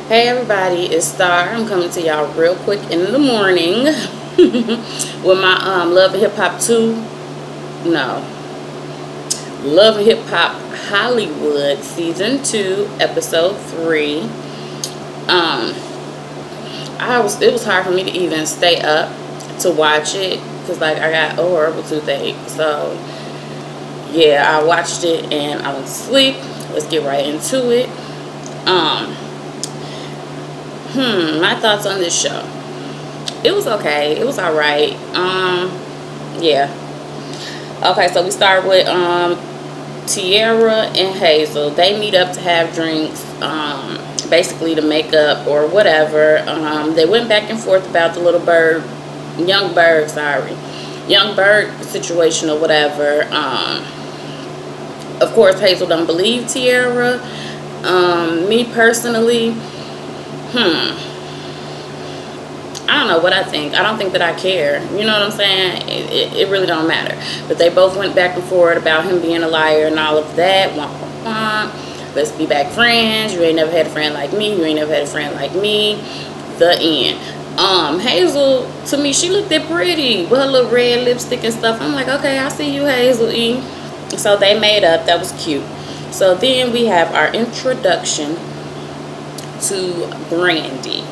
Hey everybody, it's Star. I'm coming to y'all real quick in the morning with my Love and Hip Hop 2. No. Love and Hip Hop Hollywood Season 2, Episode 3. It was hard for me to even stay up to watch it because like I got a horrible toothache. So yeah, I watched it and I went to sleep. Let's get right into it. My thoughts on this show. It was okay. It was alright. Yeah. Okay, so we start with Tiara and Hazel. They meet up to have drinks, basically to make up or whatever. They went back and forth about the young bird situation or whatever. Of course, Hazel don't believe Tiara. Me personally, I don't know what I think. I don't think that I care. You know what I'm saying? It really don't matter. But they both went back and forth about him being a liar and all of that. Let's be back friends. You ain't never had a friend like me. You ain't never had a friend like me. The end. Hazel, to me, she looked that pretty with her little red lipstick and stuff. I'm like, okay, I see you, Hazel-E. So they made up. That was cute. So then we have our introduction to Brandy,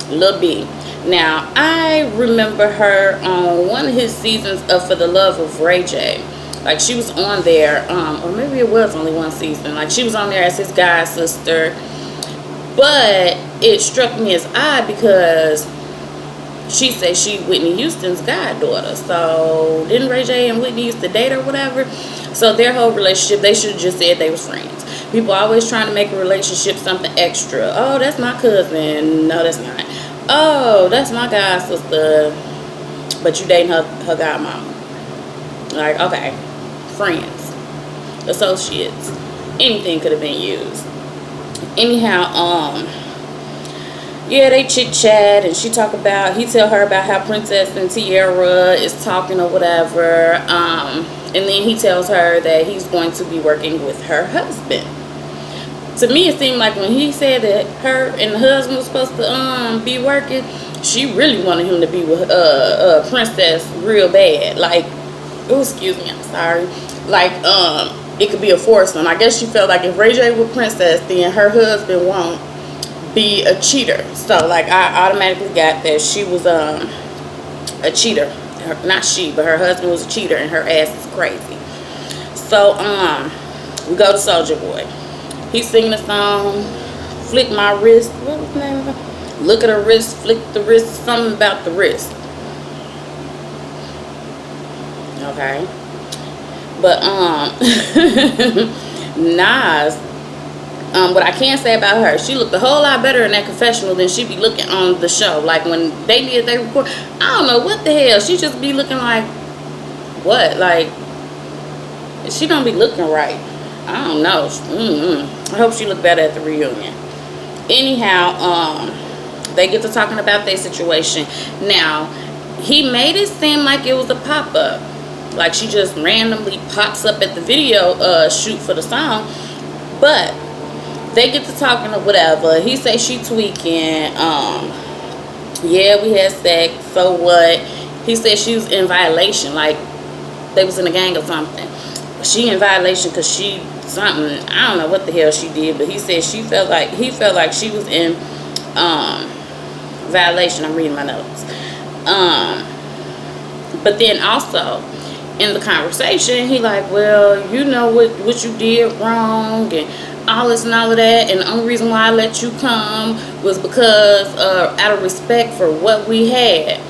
Lil B. Now, I remember her on one of his seasons of For the Love of Ray J. Like, she was on there, or maybe it was only one season. Like, she was on there as his god sister. But it struck me as odd because she said she Whitney Houston's goddaughter. So, didn't Ray J and Whitney used to date or whatever? So, their whole relationship, they should have just said they was friends. People always trying to make a relationship something extra. Oh, that's my cousin. No, that's not. Oh, that's my god sister. But you dating her godmama. Like, okay. Friends. Associates. Anything could have been used. Anyhow, yeah, they chit chat and he tell her about how Princess and Tiara is talking or whatever. And then he tells her that he's going to be working with her husband. To me, it seemed like when he said that her and the husband was supposed to be working, she really wanted him to be with Princess real bad. Like, oh, excuse me, I'm sorry. Like, it could be a foursome. I guess she felt like if Ray J with Princess, then her husband won't be a cheater. So, like, I automatically got that she was a cheater. Not she, but her husband was a cheater and her ass is crazy. So, we go to Soulja Boy. He's singing a song, Flick My Wrist. What was the name of it? Look at her wrist, flick the wrist, something about the wrist. Okay. But, Nas, what I can say about her, she looked a whole lot better in that confessional than she be looking on the show. Like, when they record, I don't know what the hell. She just be looking like, what? Like, she don't be looking right. I don't know. I hope she looked better at the reunion. Anyhow, they get to talking about their situation. Now, he made it seem like it was a pop-up. Like, she just randomly pops up at the video shoot for the song. But they get to talking or whatever. He say she tweaking. Yeah, we had sex. So what? He said she was in violation. Like, they was in a gang or something. She in violation because she something. I don't know what the hell she did. But he said he felt like she was in violation. I'm reading my notes. But then also in the conversation, he like, well, you know what you did wrong and all this and all of that, and the only reason why I let you come was because out of respect for what we had.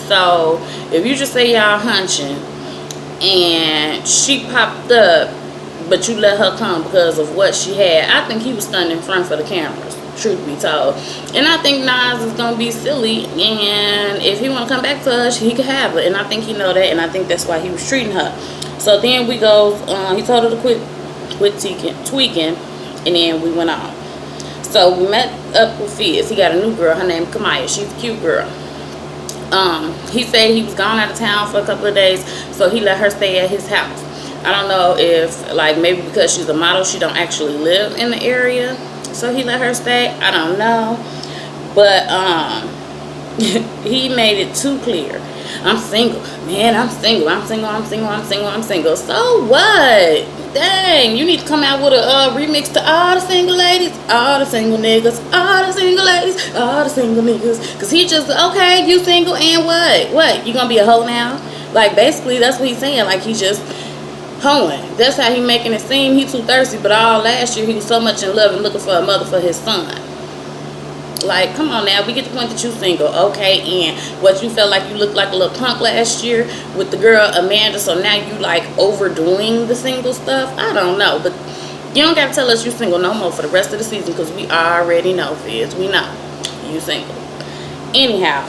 So if you just say y'all hunching and she popped up but you let her come because of what she had, I think he was standing in front for the cameras, truth be told. And I think Nas is gonna be silly, and if he want to come back to us, he could have her, and I think he know that, and I think that's why he was treating her. So then we go, he told her to quit tweaking, and then we went on. So we met up with Fizz. He got a new girl, her name Kamaya. She's a cute girl. He said he was gone out of town for a couple of days, so he let her stay at his house. I don't know if, like, maybe because she's a model, she don't actually live in the area. so he let her stay. I don't know. But he made it too clear. I'm single. Man, I'm single. I'm single. I'm single. I'm single. I'm single. So what? Dang, you need to come out with a remix to all the single ladies, all the single niggas, all the single ladies, all the single niggas. Because he just, okay, you single and what? What? You gonna be a hoe now? Like, basically, that's what he's saying. Like, he just hoeing. That's how he making it seem. He too thirsty. But all last year, he was so much in love and looking for a mother for his son. Like, come on now, we get the point that you single, okay, and what you felt like you looked like a little punk last year with the girl Amanda, so now you like overdoing the single stuff. I don't know, but you don't gotta tell us you single no more for the rest of the season, because we already know, Fizz, we know you single. Anyhow,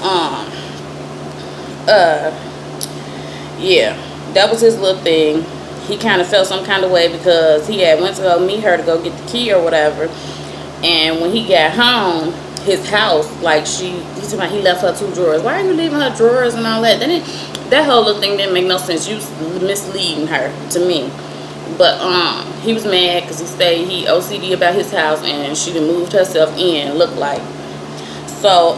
yeah, that was his little thing. He kind of felt some kind of way because he had went to go meet her to go get the key or whatever, and when he got home, his house, like he left her 2 drawers. Why are you leaving her drawers and all that? Then that whole little thing didn't make no sense. You misleading her to me. But he was mad because he said he OCD about his house and she done moved herself in, looked like. So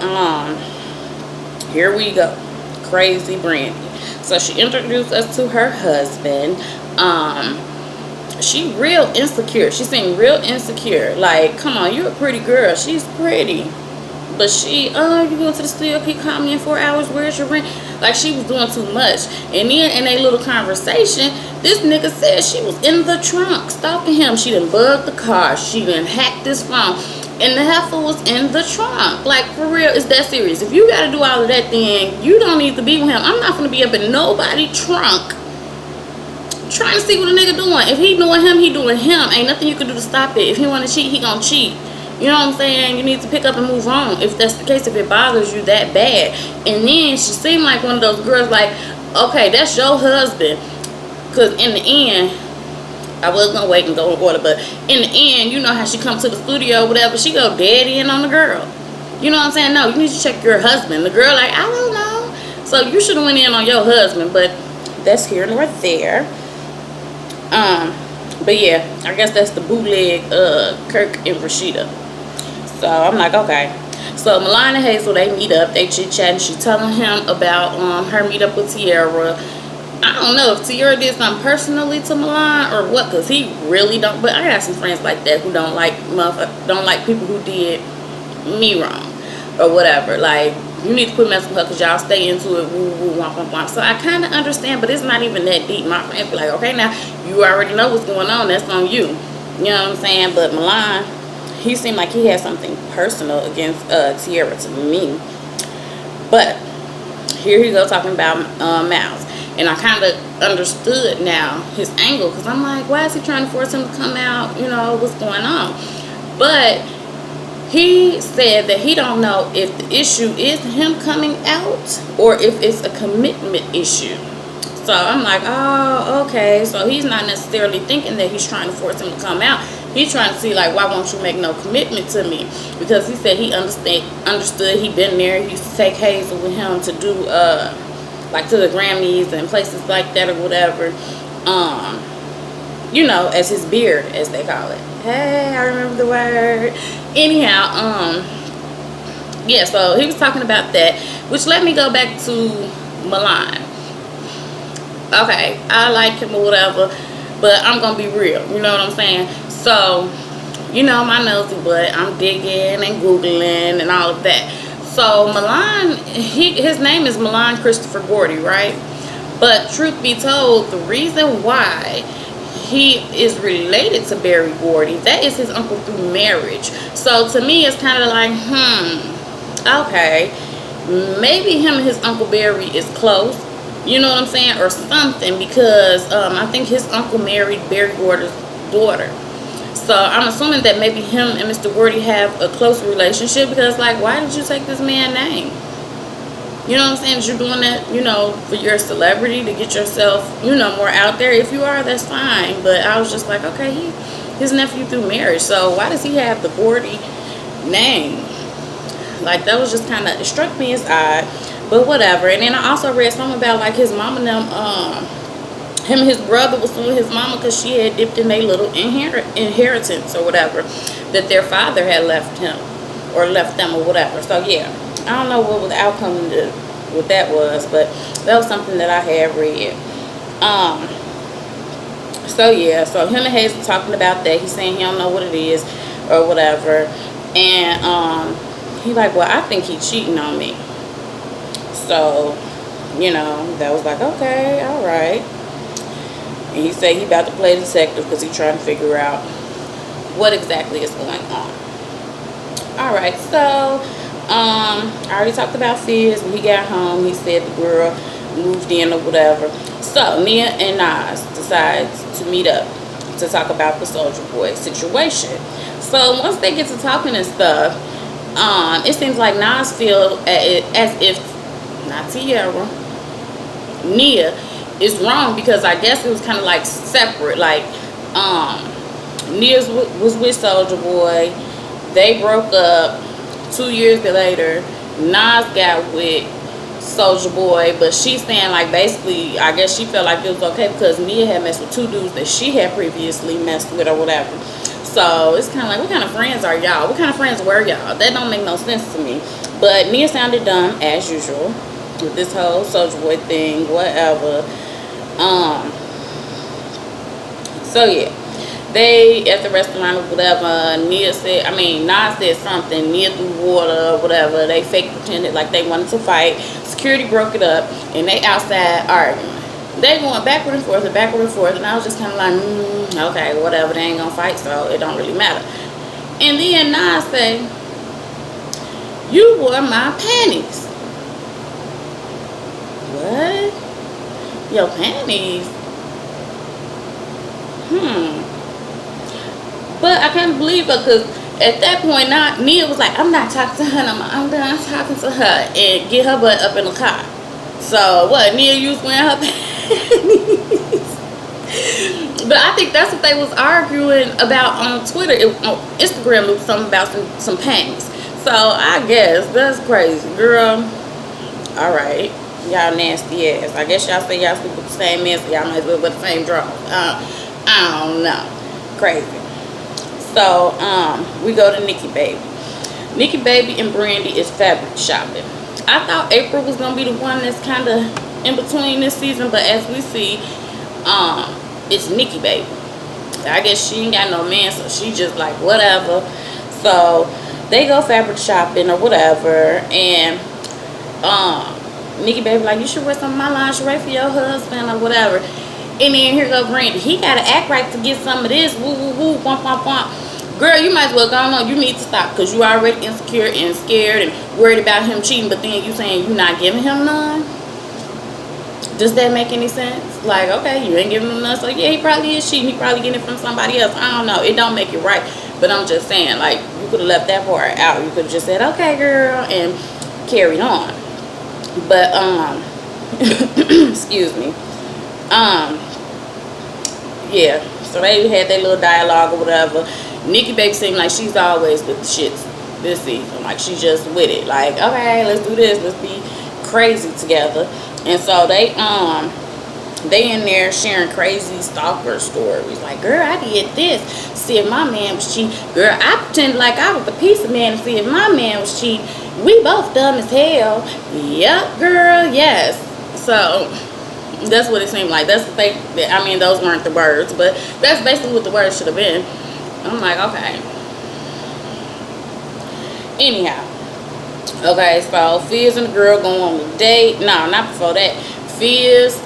here we go, crazy Brandy. So she introduced us to her husband. She real insecure. She seemed real insecure. Like, come on, you're a pretty girl. She's pretty. But she, you going to the studio, keep calling me in 4 hours, where's your rent? Like, she was doing too much. And then in a little conversation, this nigga said she was in the trunk stalking him. She done bugged the car. She done hacked his phone. And the heifer was in the trunk. Like, for real, it's that serious. If you got to do all of that, then you don't need to be with him. I'm not going to be up in nobody's trunk trying to see what a nigga doing. If he doing him, he doing him. Ain't nothing you can do to stop it. If he want to cheat, he gonna cheat. You know what I'm saying? You need to pick up and move on if that's the case, if it bothers you that bad. And then she seemed like one of those girls like, okay, that's your husband. Because in the end, I was gonna wait and go in order, but in the end, you know how she come to the studio, whatever, she go dead in on the girl. You know what I'm saying? No, you need to check your husband. The girl like, I don't know. So you should have went in on your husband, but that's here nor there. But yeah, I guess that's the bootleg Kirk and Rashida. So I'm like, okay. So Milan and Hazel, they meet up, they chit chat, and she telling him about her meet up with Tiara. I don't know if Tiara did something personally to Milan or what, cause he really don't. But I got some friends like that who don't like people who did me wrong or whatever. Like, you need to quit messing with her because y'all stay into it, woo, woo, womp, womp, womp. So I kind of understand, but it's not even that deep. My friends be like, okay, now, you already know what's going on. That's on you. You know what I'm saying? But Milan, he seemed like he had something personal against Tiara to me. But here he go talking about Miles. And I kind of understood now his angle, because I'm like, why is he trying to force him to come out? You know, what's going on? But he said that he don't know if the issue is him coming out or if it's a commitment issue. So I'm like, oh, okay. So he's not necessarily thinking that he's trying to force him to come out. He's trying to see, like, why won't you make no commitment to me? Because he said he understood. He been there. He used to take Hazel with him to do, like, to the Grammys and places like that or whatever. You know, as his beard, as they call it. Hey, I remember the word. Anyhow, yeah, so he was talking about that, which let me go back to Milan. Okay, I like him or whatever, but I'm gonna be real, you know what I'm saying? So, you know, my nosy butt, I'm digging and Googling and all of that. So Milan, his name is Milan Christopher Gordy, right? But truth be told, the reason why he is related to Berry Gordy, that is his uncle through marriage. So to me, it's kind of like, okay, maybe him and his uncle Berry is close, you know what I'm saying, or something, because I think his uncle married Berry Gordy's daughter. So I'm assuming that maybe him and Mr. Gordy have a close relationship, because, like, why did you take this man's name? You know what I'm saying? That you're doing that, you know, for your celebrity, to get yourself, you know, more out there. If you are, that's fine. But I was just like, okay, his nephew through marriage. So why does he have the Gordy name? Like, that was just kind of, it struck me as odd. But whatever. And then I also read something about, like, his mom and them him and his brother was suing his mama because she had dipped in their little inheritance or whatever that their father had left him or left them or whatever. So yeah, I don't know what the outcome of what that was, but that was something that I had read. So yeah, so him and Hazel talking about that. He's saying he don't know what it is or whatever, and he like, well, I think he cheating on me. So, you know, that was like, okay, all right. And he said he about to play detective because he trying to figure out what exactly is going on. All right, so I already talked about Fizz. When he got home, he said the girl moved in or whatever. So Nia and Nas decides to meet up to talk about the Soulja Boy situation. So once they get to talking and stuff, it seems like Nas feel as if, not Tierra, Nia is wrong, because I guess it was kind of like separate. Like Nia was with Soulja Boy, they broke up. 2 years later, Nas got with Soulja Boy, but she's saying like basically, I guess she felt like it was okay because Nia had messed with 2 dudes that she had previously messed with or whatever. So it's kind of like, what kind of friends are y'all? What kind of friends were y'all? That don't make no sense to me. But Nia sounded dumb as usual with this whole Soulja Boy thing, whatever. So yeah, they at the restaurant or whatever. Nas said something. Nia threw water or whatever. They fake pretended like they wanted to fight. Security broke it up, and they outside arguing. They going backward and forth, and I was just kind of like, okay, whatever. They ain't gonna fight, so it don't really matter. And then Nas say, "You wore my panties." What? Your panties? But I can't believe her, because at that point, Nia was like, I'm not talking to her no more. I'm done talking to her, and get her butt up in the car. So what? Nia used wearing her panties. But I think that's what they was arguing about on Twitter. On Instagram, it was something about some panties. So I guess that's crazy, girl. All right, y'all nasty ass. I guess y'all say y'all sleep with the same man, so y'all might as well wear the same drawers. I don't know. Crazy. So, we go to Nikki Baby. Nikki Baby and Brandy is fabric shopping. I thought April was going to be the one that's kind of in between this season, but as we see, it's Nikki Baby. I guess she ain't got no man, so she just like, whatever. So, they go fabric shopping or whatever, and, Nikki Baby like, you should wear some of my lingerie for your husband or whatever. And then here go Brandy. He gotta act right to get some of this. Woo woo woo, womp womp womp. Girl, you might as well go on. You need to stop, because you already insecure and scared and worried about him cheating. But then you saying you not giving him none. Does that make any sense? Like, okay, you ain't giving him none. So yeah, he probably is cheating. He probably getting it from somebody else. I don't know. It don't make it right. But I'm just saying, like, you could have left that part out. You could have just said, okay, girl, and carried on. But excuse me. Yeah, so they had their little dialogue or whatever. Nikki Baby seemed like she's always with the shits this season. Like, she's just with it. Like, okay, let's do this. Let's be crazy together. And so they in there sharing crazy stalker stories. Like, girl, I did this. See if my man was cheating. Girl, I pretended like I was the piece of man to see if my man was cheating. We both dumb as hell. Yep, girl, yes. So that's what it seemed like. That's the thing. I mean, those weren't the words, but that's basically what the words should have been. I'm like, okay. Anyhow. Okay, so Fizz and the girl go on a date. No, not before that. Fizz,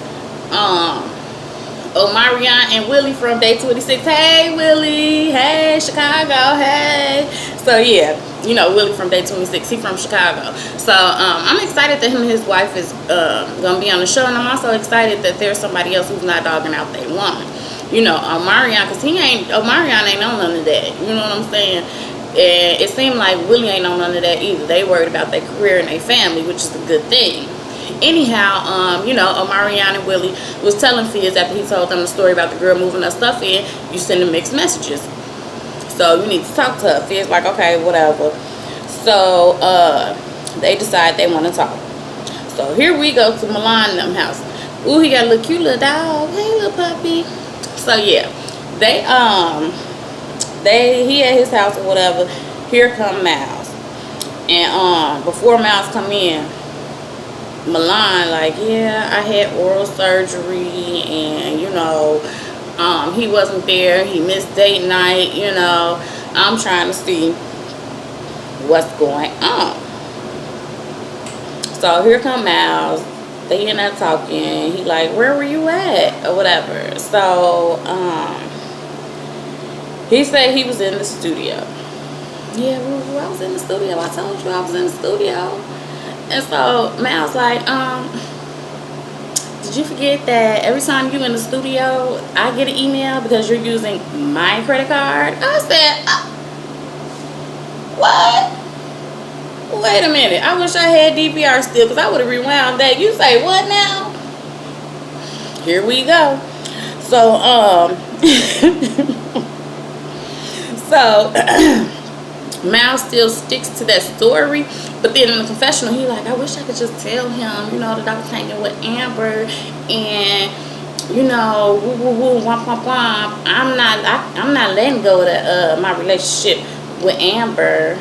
Omarion and Willie from Day 26. Hey, Willie. Hey, Chicago. Hey. So, yeah. You know, Willie from Day 26, he from Chicago. So, I'm excited that him and his wife is going to be on the show. And I'm also excited that there's somebody else who's not dogging out their woman. You know, Omarion, because Omarion ain't on none of that. You know what I'm saying? And it seemed like Willie ain't on none of that either. They worried about their career and their family, which is a good thing. Anyhow, you know, Omarion and Willie was telling Fizz after he told them the story about the girl moving her stuff in, you send them mixed messages. So you need to talk to her. Fizz like, okay, whatever. So they decide they want to talk. So here we go to Milan and them house. Ooh, he got a little cute little dog. Hey, little puppy. So yeah, he at his house or whatever. Here come Miles, and before Miles come in, Milan like, yeah, I had oral surgery, and he wasn't there. He missed date night. I'm trying to see what's going on. So here come Miles. They in there talking. He like, where were you at? Or whatever. So, he said he was in the studio. Yeah, well, I was in the studio. I told you I was in the studio. And so, Miles like, did you forget that every time you in the studio, I get an email because you're using my credit card? I said, what? Wait a minute. I wish I had DVR still because I would have rewound that. You say what now? Here we go. So, Miles still sticks to that story. But then in the confessional, he like, I wish I could just tell him, that I was hanging with Amber and, woo, woo, woo, womp, womp, womp. I'm not letting go of my relationship with Amber.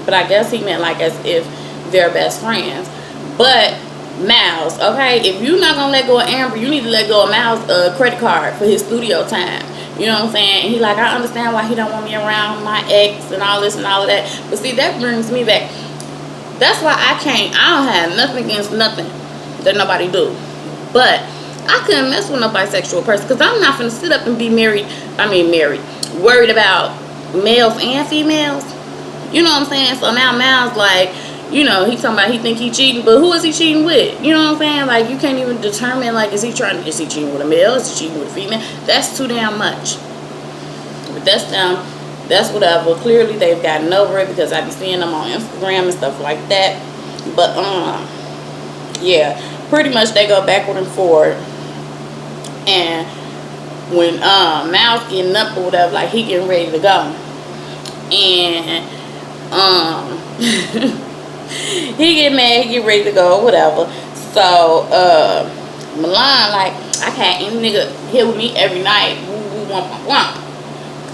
But I guess he meant like as if they're best friends. But Miles, okay, if you're not going to let go of Amber, you need to let go of Miles' credit card for his studio time. You know what I'm saying? And he like, I understand why he don't want me around my ex and all this and all of that. But see, that brings me back. That's why I don't have nothing against nothing that nobody do. But I couldn't mess with no bisexual person because I'm not going to sit up and be worried about males and females. You know what I'm saying? So now Miles like, he talking about he think he cheating, but who is he cheating with? You know what I'm saying? Like, you can't even determine, like, is he cheating with a male? Is he cheating with a female? That's too damn much. But that's them. That's whatever. Clearly they've gotten over it because I be seeing them on Instagram and stuff like that. But yeah, pretty much they go backward and forward. And when Miles getting up or whatever, like he getting ready to go, and he get mad, he get ready to go or whatever. So Milan like, I can't any nigga here with me every night. Woo woo womp womp womp.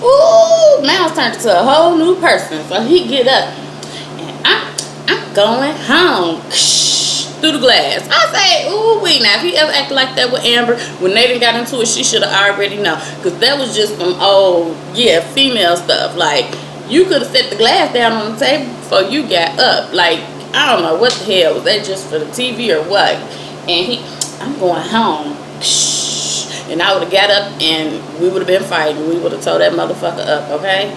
Ooh, Miles turned into a whole new person. So he get up and I'm going home through the glass. I say, ooh wee. Now if he ever acted like that with Amber when they done got into it, she should have already known, because that was just some old female stuff. Like, you could have set the glass down on the table before you got up. Like, I don't know what the hell. Was that just for the TV or what? And I'm going home. And I would have got up and we would have been fighting. We would have told that motherfucker up, okay?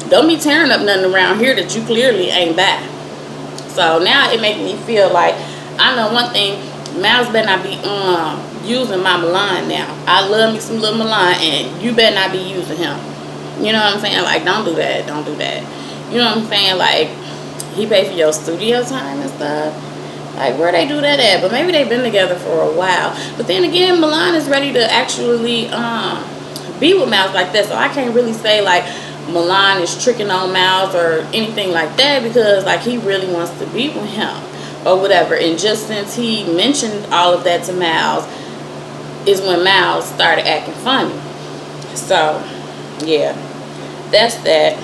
Don't be tearing up nothing around here that you clearly ain't by. So now it makes me feel like, I know one thing, Miles better not be using my Milan now. I love me some little Milan, and you better not be using him. You know what I'm saying? Like, don't do that. Don't do that. You know what I'm saying? Like, he paid for your studio time and stuff. Like, where they do that at? But maybe they've been together for a while. But then again, Milan is ready to actually be with Miles like that. So I can't really say, like, Milan is tricking on Miles or anything like that, because, like, he really wants to be with him or whatever. And just since he mentioned all of that to Miles is when Miles started acting funny. So, yeah. That's that.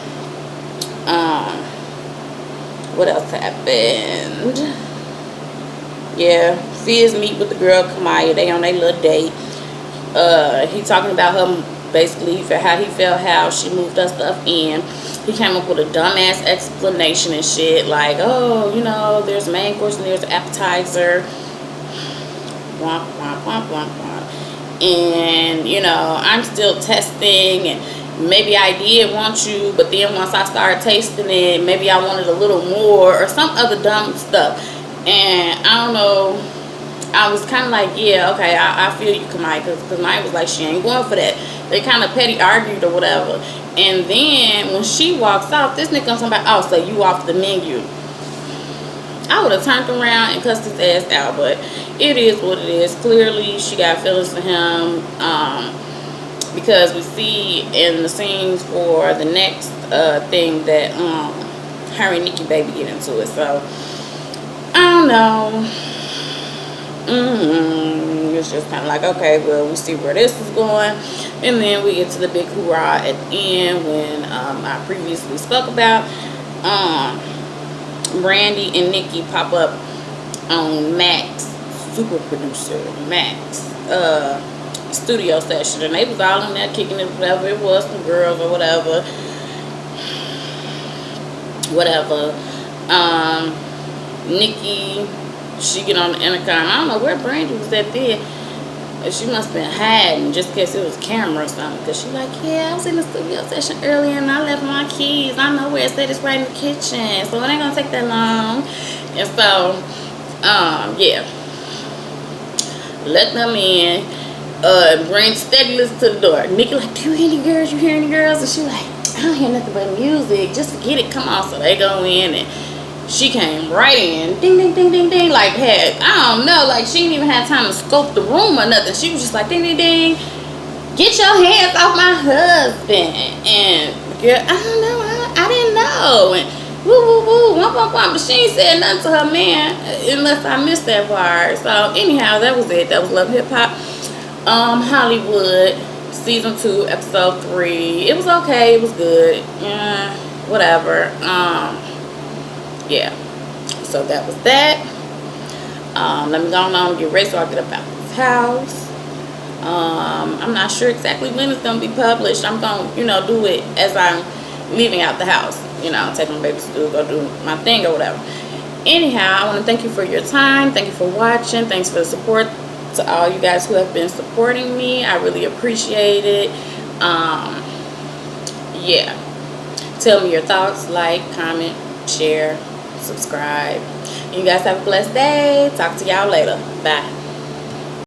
What else happened? Yeah, Fizz meet with the girl Kamaya. They on their little date. He talking about her, basically how he felt how she moved her stuff in. He came up with a dumbass explanation and shit, like, oh, there's main course and there's appetizer. Womp womp womp womp womp. And I'm still testing, and maybe I did want you, but then once I started tasting it, maybe I wanted a little more, or some other dumb stuff. And I don't know, I was kind of like, yeah, okay, I feel you, Kamaya, because Maya was like, she ain't going for that. They kind of petty argued or whatever. And then when she walks off, this nigga comes about, oh, so you off the menu. I would have turned around and cussed his ass out, but it is what it is. Clearly, she got feelings for him, because we see in the scenes for the next thing that her and Nikki baby get into it. So I don't know. It's just kind of like, okay, well, we see where this is going. And then we get to the big hoorah at the end when I previously spoke about. Brandy and Nikki pop up on Max, super producer Max, studio session, and they was all in there kicking it, whatever it was, some girls or whatever. Nikki, she get on the intercom. I don't know where Brandy was at then. She must have been hiding just in case it was camera or something. Because she like, yeah, I was in the studio session earlier and I left my keys. I know where it said, it's right in the kitchen. So it ain't going to take that long. And so, yeah. Let them in. Brandy steady listen to the door. Nikki like, do you hear any girls? You hear any girls? And she like, I don't hear nothing but music. Just forget it. Come on. So they go in and she came right in, ding, ding, ding, ding, ding, like had, I don't know, like she didn't even have time to scope the room or nothing. She was just like, ding, ding, ding, get your hands off my husband. And girl, I don't know, I didn't know. And woo, woo, woo, womp, womp, womp. But she ain't said nothing to her man unless I missed that part. So anyhow, that was it. That was Love Hip Hop Hollywood season 2 episode 3. It was okay. It was good. Yeah, whatever. Yeah, so that was that. Let me go on and get ready so I get up out this house. I'm not sure exactly when it's gonna be published. I'm gonna, do it as I'm leaving out the house. Take my baby to school, go do my thing or whatever. Anyhow, I want to thank you for your time. Thank you for watching. Thanks for the support to all you guys who have been supporting me. I really appreciate it. Yeah. Tell me your thoughts. Like, comment, share, subscribe. You guys have a blessed day. Talk to y'all later. Bye.